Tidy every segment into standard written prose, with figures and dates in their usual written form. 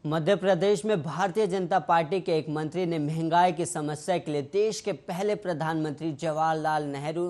मध्य प्रदेश में भारतीय जनता पार्टी के एक मंत्री ने महंगाई की समस्या के लिए देश के पहले प्रधानमंत्री जवाहरलाल नेहरू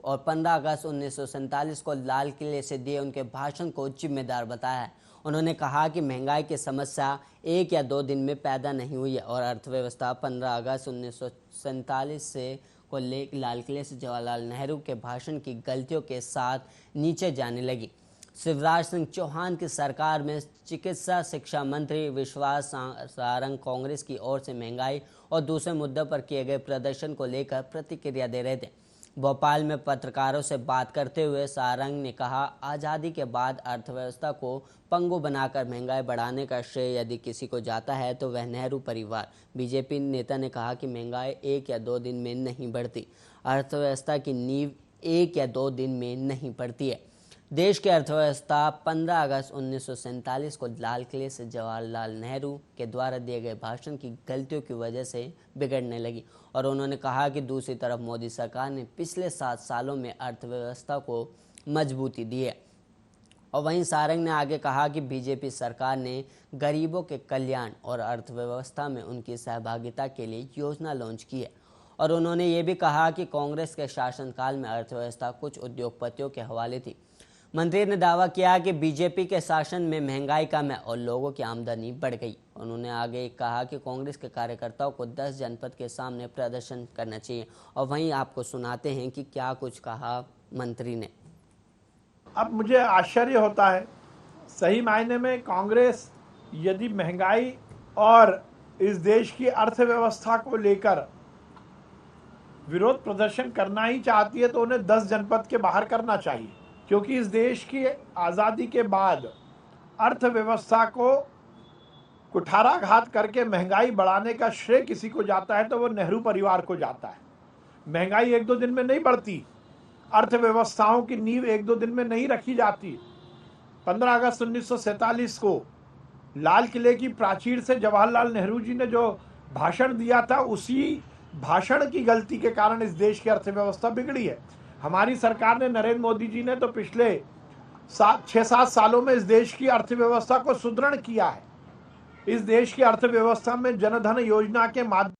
और 15 अगस्त 1947 को लाल किले से दिए उनके भाषण को जिम्मेदार बताया है। उन्होंने कहा कि महंगाई की समस्या एक या दो दिन में पैदा नहीं हुई है और अर्थव्यवस्था 15 अगस्त 1947 से को ले लाल किले से जवाहरलाल नेहरू के भाषण की गलतियों के साथ नीचे जाने लगी। शिवराज सिंह चौहान की सरकार में चिकित्सा शिक्षा मंत्री विश्वास सारंग कांग्रेस की ओर से महंगाई और दूसरे मुद्दों पर किए गए प्रदर्शन को लेकर प्रतिक्रिया दे रहे थे। भोपाल में पत्रकारों से बात करते हुए सारंग ने कहा, आज़ादी के बाद अर्थव्यवस्था को पंगु बनाकर महंगाई बढ़ाने का श्रेय यदि किसी को जाता है तो वह नेहरू परिवार। बीजेपी नेता ने कहा कि महंगाई एक या दो दिन में नहीं बढ़ती, अर्थव्यवस्था की नींव एक या दो दिन में नहीं पड़ती है। देश की अर्थव्यवस्था 15 अगस्त 1947 को लाल किले से जवाहरलाल नेहरू के द्वारा दिए गए भाषण की गलतियों की वजह से बिगड़ने लगी और उन्होंने कहा कि दूसरी तरफ मोदी सरकार ने पिछले 7 सालों में अर्थव्यवस्था को मजबूती दी है। और वहीं सारंग ने आगे कहा कि बीजेपी सरकार ने गरीबों के कल्याण और अर्थव्यवस्था में उनकी सहभागिता के लिए योजना लॉन्च की है और उन्होंने ये भी कहा कि कांग्रेस के शासनकाल में अर्थव्यवस्था कुछ उद्योगपतियों के हवाले थी। मंत्री ने दावा किया कि बीजेपी के शासन में महंगाई कम है और लोगों की आमदनी बढ़ गई। उन्होंने आगे कहा कि कांग्रेस के कार्यकर्ताओं को 10 जनपद के सामने प्रदर्शन करना चाहिए और वहीं आपको सुनाते हैं कि क्या कुछ कहा मंत्री ने। अब मुझे आश्चर्य होता है, सही मायने में कांग्रेस यदि महंगाई और इस देश की अर्थव्यवस्था को लेकर विरोध प्रदर्शन करना ही चाहती है तो उन्हें 10 जनपद के बाहर करना चाहिए, क्योंकि इस देश की आज़ादी के बाद अर्थव्यवस्था को कुठाराघात करके महंगाई बढ़ाने का श्रेय किसी को जाता है तो वो नेहरू परिवार को जाता है। महंगाई एक दो दिन में नहीं बढ़ती, अर्थव्यवस्थाओं की नींव एक दो दिन में नहीं रखी जाती। 15 अगस्त 1947 को लाल किले की प्राचीर से जवाहरलाल नेहरू जी ने जो भाषण दिया था, उसी भाषण की गलती के कारण इस देश की अर्थव्यवस्था बिगड़ी है। हमारी सरकार ने, नरेंद्र मोदी जी ने तो पिछले 6-7 सालों में इस देश की अर्थव्यवस्था को सुदृढ़ किया है। इस देश की अर्थव्यवस्था में जनधन योजना के माध्यम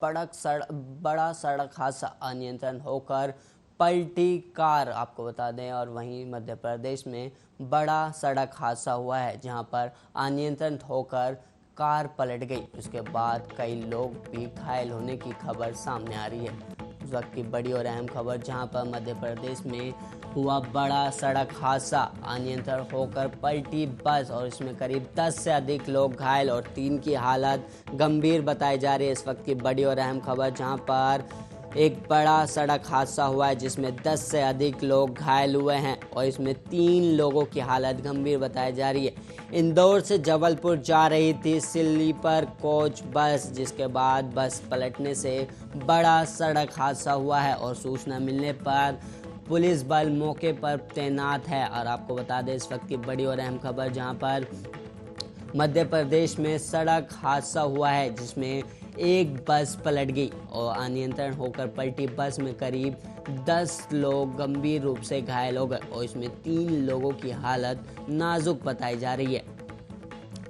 बड़ा सड़क हादसा, अनियंत्रण होकर पलटी कार, आपको बता दें। और वहीं मध्य प्रदेश में बड़ा सड़क हादसा हुआ है जहां पर अनियंत्रण होकर कार पलट गई। उसके बाद कई लोग भी घायल होने की खबर सामने आ रही है। उस वक्त की बड़ी और अहम खबर जहां पर मध्य प्रदेश में हुआ बड़ा सड़क हादसा, अनियंत्रण होकर पलटी बस और इसमें करीब 10 से अधिक लोग घायल और 3 की हालत गंभीर बताई जा रही है। इस वक्त की बड़ी और अहम खबर जहां पर एक बड़ा सड़क हादसा हुआ है जिसमें 10 से अधिक लोग घायल हुए हैं और इसमें 3 लोगों की हालत गंभीर बताई जा रही है। इंदौर से जबलपुर जा रही थी स्लीपर कोच बस, जिसके बाद बस पलटने से बड़ा सड़क हादसा हुआ है और सूचना मिलने पर पुलिस बल मौके पर तैनात है। और आपको बता दें इस वक्त की बड़ी और अहम खबर जहां पर मध्य प्रदेश में सड़क हादसा हुआ है जिसमें एक बस पलट गई और अनियंत्रण होकर पलटी बस में करीब 10 लोग गंभीर रूप से घायल हो गए और इसमें 3 लोगों की हालत नाजुक बताई जा रही है।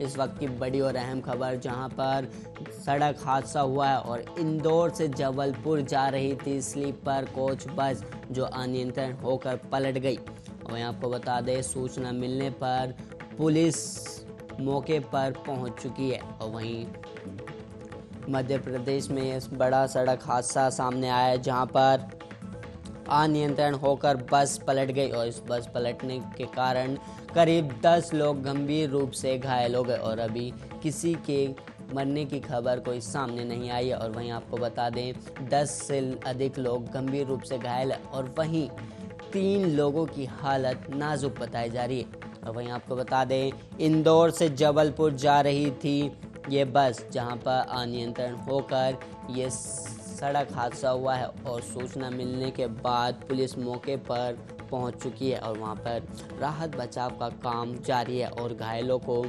इस वक्त की बड़ी और अहम खबर जहां पर सड़क हादसा हुआ है और इंदौर से जबलपुर जा रही थी स्लीपर कोच बस जो अनियंत्रण होकर पलट गई। और यहाँ आपको बता दें सूचना मिलने पर पुलिस मौके पर पहुंच चुकी है। और वहीं मध्य प्रदेश में इस बड़ा सड़क हादसा सामने आया है जहां पर अनियंत्रण होकर बस पलट गई और इस बस पलटने के कारण करीब 10 लोग गंभीर रूप से घायल हो गए और अभी किसी के मरने की खबर कोई सामने नहीं आई है। और वहीं आपको बता दें 10 से अधिक लोग गंभीर रूप से घायल है और वहीं 3 लोगों की हालत नाजुक बताई जा रही है। और वहीं आपको बता दें इंदौर से जबलपुर जा रही थी ये बस जहां पर अनियंत्रण होकर ये सड़क हादसा हुआ है और सूचना मिलने के बाद पुलिस मौके पर पहुंच चुकी है और वहां पर राहत बचाव का काम जारी है और घायलों को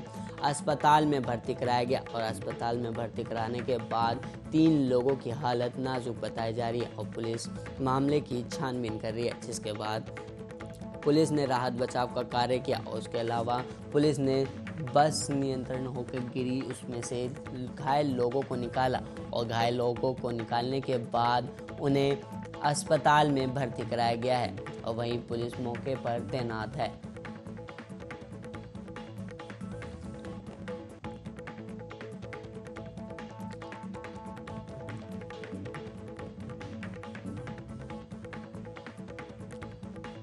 अस्पताल में भर्ती कराया गया और अस्पताल में भर्ती कराने के बाद 3 लोगों की हालत नाजुक बताई जा रही है और पुलिस मामले की छानबीन कर रही है, जिसके बाद पुलिस ने राहत बचाव का कार्य किया और उसके अलावा पुलिस ने बस नियंत्रण होकर गिरी उसमें से घायल लोगों को निकाला और घायल लोगों को निकालने के बाद उन्हें अस्पताल में भर्ती कराया गया है और वहीं पुलिस मौके पर तैनात है।